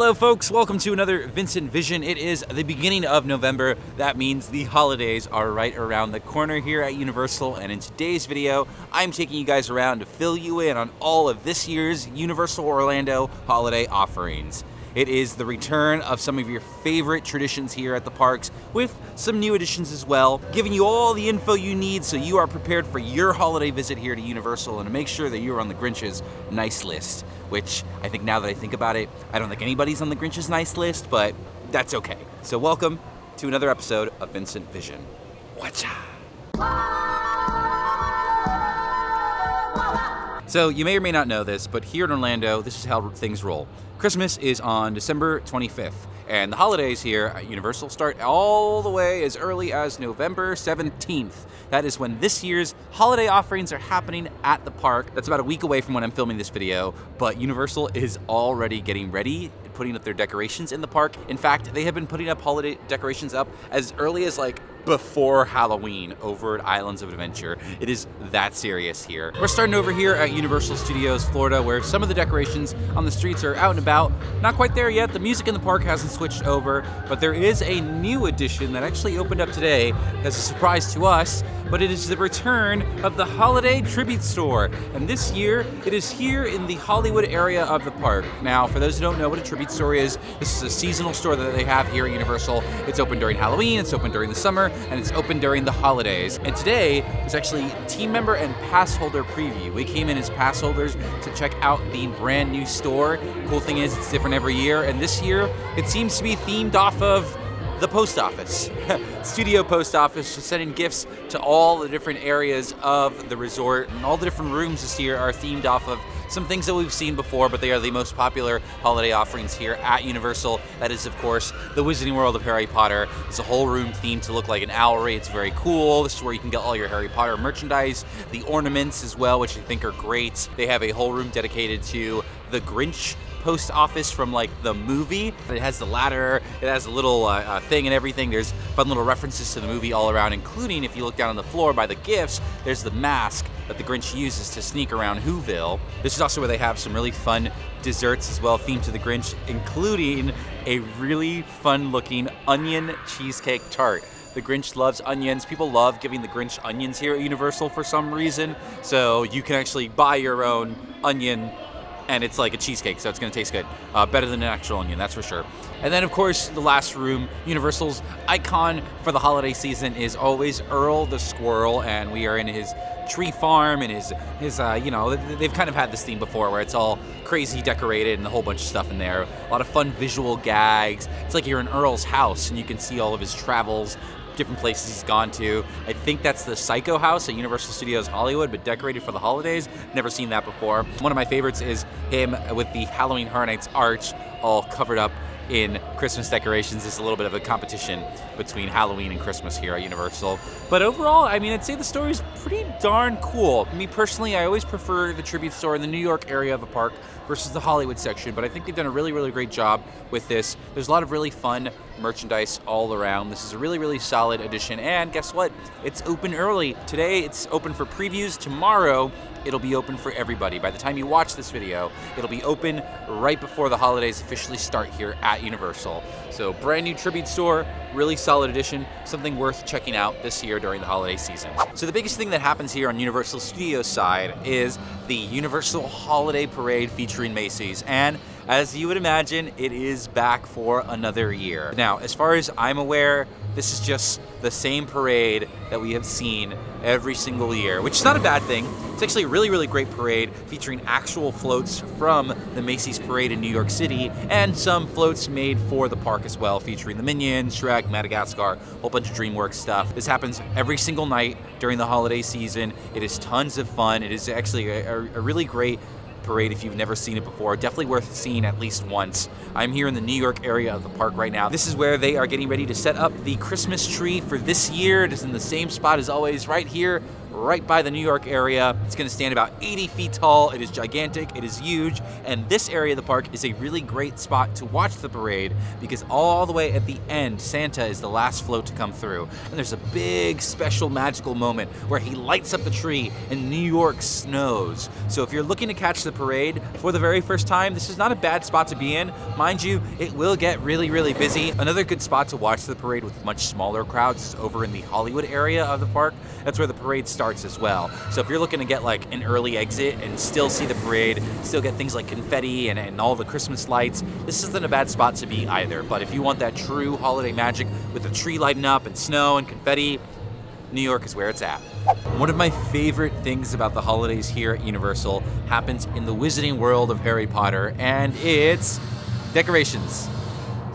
Hello folks, welcome to another Vincent Vision. It is the beginning of November. That means the holidays are right around the corner here at Universal, and in today's video, I'm taking you guys around to fill you in on all of this year's Universal Orlando holiday offerings. It is the return of some of your favorite traditions here at the parks, with some new additions as well, giving you all the info you need so you are prepared for your holiday visit here to Universal and to make sure that you're on the Grinch's nice list, which I think now that I think about it, I don't think anybody's on the Grinch's nice list, but that's okay. So welcome to another episode of Vincent Vision. Watcha! So you may or may not know this, but here in Orlando, this is how things roll. Christmas is on December 25th, and the holidays here at Universal start all the way as early as November 17th. That is when this year's holiday offerings are happening at the park. That's about a week away from when I'm filming this video, but Universal is already getting ready, putting up their decorations in the park. In fact, they have been putting up holiday decorations up as early as before Halloween over at Islands of Adventure. It is that serious here. We're starting over here at Universal Studios Florida, where some of the decorations on the streets are out and about. Not quite there yet. The music in the park hasn't switched over, but there is a new addition that actually opened up today as a surprise to us, but it is the return of the Holiday Tribute Store. And this year, it is here in the Hollywood area of the park. Now, for those who don't know what a tribute store is, this is a seasonal store that they have here at Universal. It's open during Halloween, it's open during the summer, and it's open during the holidays. And today is actually team member and pass holder preview. We came in as pass holders to check out the brand new store. Cool thing is it's different every year, and this year it seems to be themed off of the post office. Studio Post Office, just sending gifts to all the different areas of the resort, and all the different rooms this year are themed off of some things that we've seen before, but they are the most popular holiday offerings here at Universal. That is, of course, the Wizarding World of Harry Potter. It's a whole room themed to look like an owlery. It's very cool. This is where you can get all your Harry Potter merchandise, the ornaments as well, which I think are great. They have a whole room dedicated to the Grinch post office from the movie. It has the ladder, it has a little thing and everything. There's fun little references to the movie all around, including if you look down on the floor by the gifts, there's the mask that the Grinch uses to sneak around Whoville. This is also where they have some really fun desserts as well themed to the Grinch, including a really fun looking onion cheesecake tart. The Grinch loves onions. People love giving the Grinch onions here at Universal for some reason. So you can actually buy your own onion, and it's like a cheesecake, so it's gonna taste good. Better than an actual onion, that's for sure. And then of course, the last room, Universal's icon for the holiday season is always Earl the Squirrel, and we are in his tree farm and his you know, they've kind of had this theme before where it's all crazy decorated and a whole bunch of stuff in there. A lot of fun visual gags. It's like you're in Earl's house and you can see all of his travels, different places he's gone to. I think that's the Psycho House at Universal Studios Hollywood, but decorated for the holidays. Never seen that before. One of my favorites is him with the Halloween Horror Nights arch all covered up in Christmas decorations. It's a little bit of a competition between Halloween and Christmas here at Universal. But overall, I mean, I'd say the store is pretty darn cool. Me personally, I always prefer the tribute store in the New York area of the park versus the Hollywood section, but I think they've done a really, really great job with this. There's a lot of really fun merchandise all around. This is a really, really solid addition, and guess what? It's open early. Today, it's open for previews. Tomorrow, it'll be open for everybody. By the time you watch this video, it'll be open right before the holidays officially start here at Universal. So brand new tribute store, really solid addition, something worth checking out this year during the holiday season. So the biggest thing that happens here on Universal Studios side is the Universal Holiday Parade featuring Macy's, and as you would imagine, it is back for another year. Now, as far as I'm aware, this is just the same parade that we have seen every single year, which is not a bad thing. It's actually a really, really great parade featuring actual floats from the Macy's parade in New York City, and some floats made for the park as well, featuring the Minions, Shrek, Madagascar, a whole bunch of DreamWorks stuff. This happens every single night during the holiday season. It is tons of fun. It is actually a really great parade if you've never seen it before. Definitely worth seeing at least once. I'm here in the New York area of the park right now. This is where they are getting ready to set up the Christmas tree for this year. It is in the same spot as always, right here, right by the New York area. It's gonna stand about 80 feet tall. It is gigantic, it is huge, and this area of the park is a really great spot to watch the parade because all the way at the end, Santa is the last float to come through. And there's a big, special, magical moment where he lights up the tree and New York snows. So if you're looking to catch the parade for the very first time, this is not a bad spot to be in. Mind you, it will get really, really busy. Another good spot to watch the parade with much smaller crowds is over in the Hollywood area of the park. That's where the parade starts as well. So if you're looking to get like an early exit and still see the parade, still get things like confetti and all the Christmas lights, this isn't a bad spot to be either. But if you want that true holiday magic with the tree lighting up and snow and confetti, New York is where it's at. One of my favorite things about the holidays here at Universal happens in the Wizarding World of Harry Potter, and it's decorations.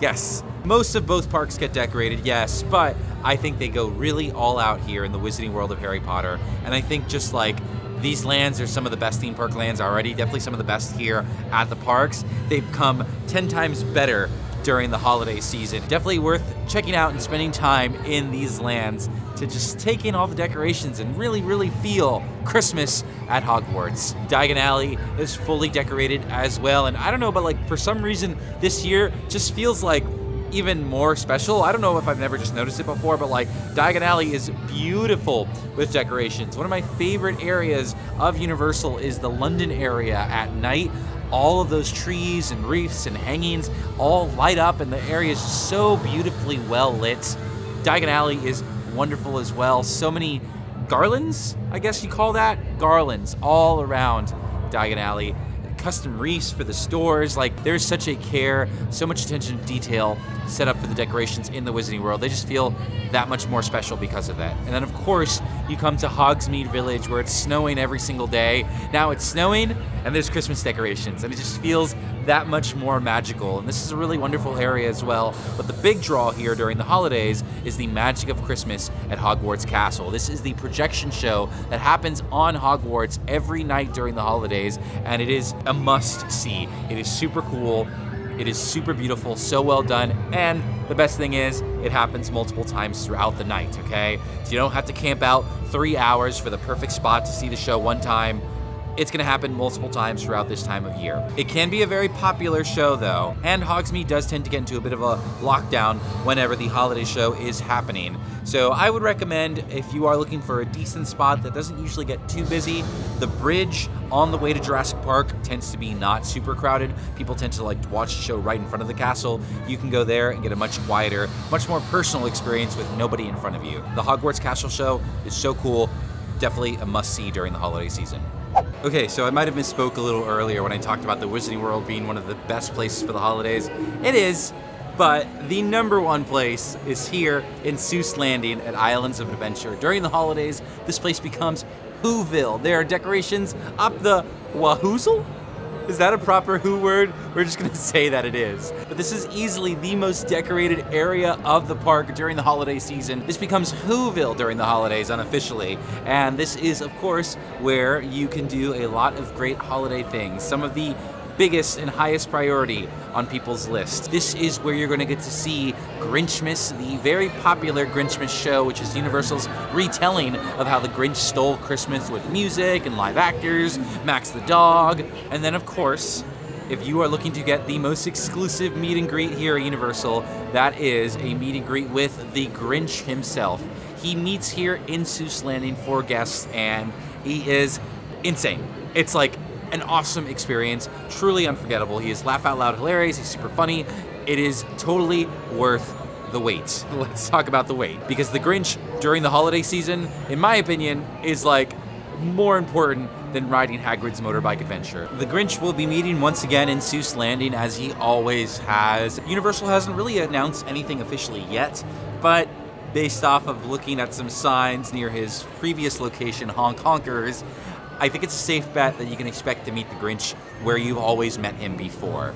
Yes, most of both parks get decorated, yes, but I think they go really all out here in the Wizarding World of Harry Potter, and I think just like these lands are some of the best theme park lands already, definitely some of the best here at the parks. They've become 10 times better during the holiday season. Definitely worth checking out and spending time in these lands to just take in all the decorations and really, really feel Christmas at Hogwarts. Diagon Alley is fully decorated as well, and I don't know, but like for some reason this year just feels like even more special. I don't know if I've never just noticed it before, but like Diagon Alley is beautiful with decorations. One of my favorite areas of Universal is the London area at night. All of those trees and wreaths and hangings all light up and the area is so beautifully well lit. Diagon Alley is wonderful as well. So many garlands, I guess you call that? Garlands all around Diagon Alley. Custom wreaths for the stores. Like there's such a care, so much attention to detail set up for the decorations in the Wizarding World. They just feel that much more special because of that. And then of course you come to Hogsmeade Village where it's snowing every single day. Now it's snowing and there's Christmas decorations and it just feels that much more magical. And this is a really wonderful area as well. But the big draw here during the holidays is the Magic of Christmas at Hogwarts Castle. This is the projection show that happens on Hogwarts every night during the holidays, and it is a must-see. It is super cool. It is super beautiful, so well done, and the best thing is, it happens multiple times throughout the night, okay? So you don't have to camp out 3 hours for the perfect spot to see the show one time. It's gonna happen multiple times throughout this time of year. It can be a very popular show though, and Hogsmeade does tend to get into a bit of a lockdown whenever the holiday show is happening. So I would recommend, if you are looking for a decent spot that doesn't usually get too busy, the bridge on the way to Jurassic Park tends to be not super crowded. People tend to like to watch the show right in front of the castle. You can go there and get a much quieter, much more personal experience with nobody in front of you. The Hogwarts Castle show is so cool, definitely a must-see during the holiday season. Okay, so I might have misspoke a little earlier when I talked about the Wizarding World being one of the best places for the holidays. It is, but the #1 place is here in Seuss Landing at Islands of Adventure. During the holidays, this place becomes Whoville. There are decorations up the wahoozle? Is that a proper Who word? We're just gonna say that it is. But this is easily the most decorated area of the park during the holiday season. This becomes Whoville during the holidays unofficially. And this is, of course, where you can do a lot of great holiday things. Some of the biggest and highest priority on people's list. This is where you're going to get to see Grinchmas, the very popular Grinchmas show, which is Universal's retelling of how the Grinch stole Christmas with music and live actors, Max the dog, and then of course, if you are looking to get the most exclusive meet and greet here at Universal, that is a meet and greet with the Grinch himself. He meets here in Seuss Landing for guests and he is insane. It's like an awesome experience, truly unforgettable. He is laugh out loud hilarious, he's super funny. It is totally worth the wait. Let's talk about the wait, because the Grinch during the holiday season, in my opinion, is like more important than riding Hagrid's motorbike adventure. The Grinch will be meeting once again in Seuss Landing as he always has. Universal hasn't really announced anything officially yet, but based off of looking at some signs near his previous location, Honk Honkers, I think it's a safe bet that you can expect to meet the Grinch where you've always met him before.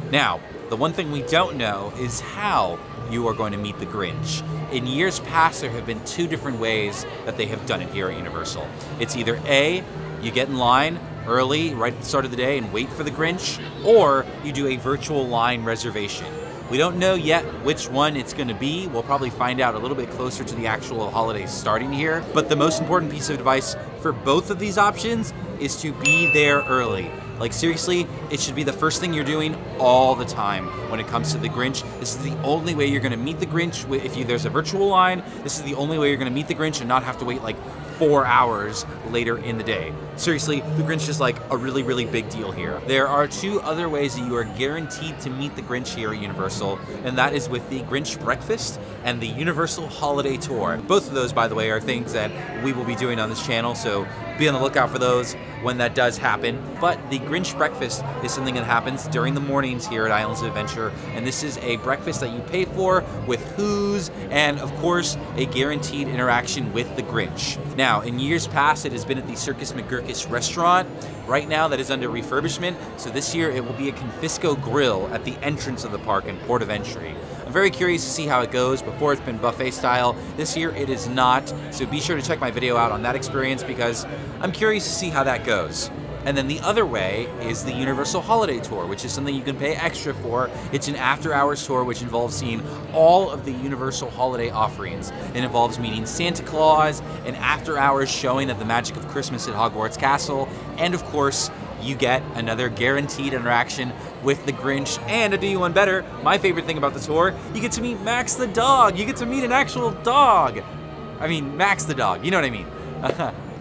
Now, the one thing we don't know is how you are going to meet the Grinch. In years past, there have been 2 different ways that they have done it here at Universal. It's either A, you get in line early, right at the start of the day, and wait for the Grinch, or you do a virtual line reservation. We don't know yet which one it's going to be. We'll probably find out a little bit closer to the actual holidays starting here. But the most important piece of advice for both of these options is to be there early. Like seriously, it should be the first thing you're doing all the time when it comes to the Grinch. This is the only way you're gonna meet the Grinch. If there's a virtual line, this is the only way you're gonna meet the Grinch and not have to wait like 4 hours later in the day. Seriously, the Grinch is like a really, really big deal here. There are 2 other ways that you are guaranteed to meet the Grinch here at Universal, and that is with the Grinch Breakfast and the Universal Holiday Tour. Both of those, by the way, are things that we will be doing on this channel, so be on the lookout for those when that does happen. But the Grinch Breakfast is something that happens during the mornings here at Islands of Adventure, and this is a breakfast that you pay for with who's and, of course, a guaranteed interaction with the Grinch. Now, in years past, it has been at the Circus McGurkus restaurant. Right now, that is under refurbishment, so this year it will be a Confisco Grill at the entrance of the park in Port of Entry. I'm very curious to see how it goes. Before it's been buffet style. This year it is not, so be sure to check my video out on that experience because I'm curious to see how that goes. And then the other way is the Universal Holiday Tour, which is something you can pay extra for. It's an after-hours tour which involves seeing all of the Universal holiday offerings. It involves meeting Santa Claus, an after-hours showing of the magic of Christmas at Hogwarts Castle, and of course, you get another guaranteed interaction with the Grinch. And to do you one better, my favorite thing about the tour, you get to meet Max the dog. You get to meet an actual dog. I mean, Max the dog, you know what I mean.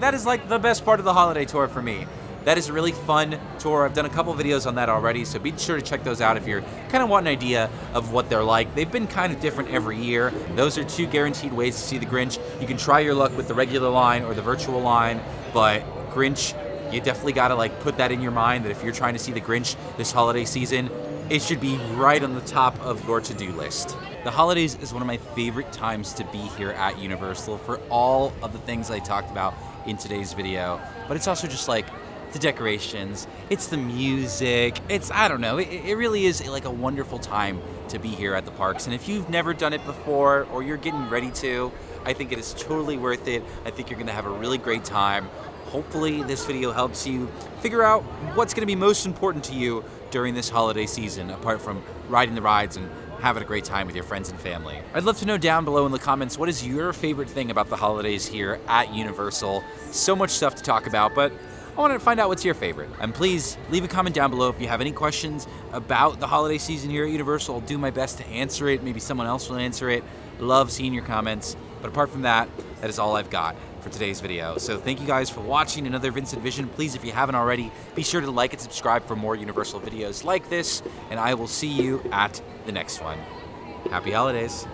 That is like the best part of the holiday tour for me. That is a really fun tour. I've done a couple videos on that already, so be sure to check those out if you're kind of want an idea of what they're like. They've been kind of different every year. Those are 2 guaranteed ways to see the Grinch. You can try your luck with the regular line or the virtual line, but Grinch, you definitely gotta like put that in your mind that if you're trying to see the Grinch this holiday season, it should be right on the top of your to-do list. The holidays is one of my favorite times to be here at Universal for all of the things I talked about in today's video, but it's also just like the decorations, it's the music, it's, I don't know, it really is like a wonderful time to be here at the parks. And if you've never done it before or you're getting ready to, I think it is totally worth it. I think you're gonna have a really great time. Hopefully this video helps you figure out what's gonna be most important to you during this holiday season, apart from riding the rides and having a great time with your friends and family. I'd love to know down below in the comments, what is your favorite thing about the holidays here at Universal? So much stuff to talk about, but I wanted to find out what's your favorite. And please leave a comment down below if you have any questions about the holiday season here at Universal. I'll do my best to answer it. Maybe someone else will answer it. Love seeing your comments. But apart from that, that is all I've got for today's video. So thank you guys for watching another Vincent Vision. Please, if you haven't already, be sure to like and subscribe for more Universal videos like this. And I will see you at the next one. Happy holidays.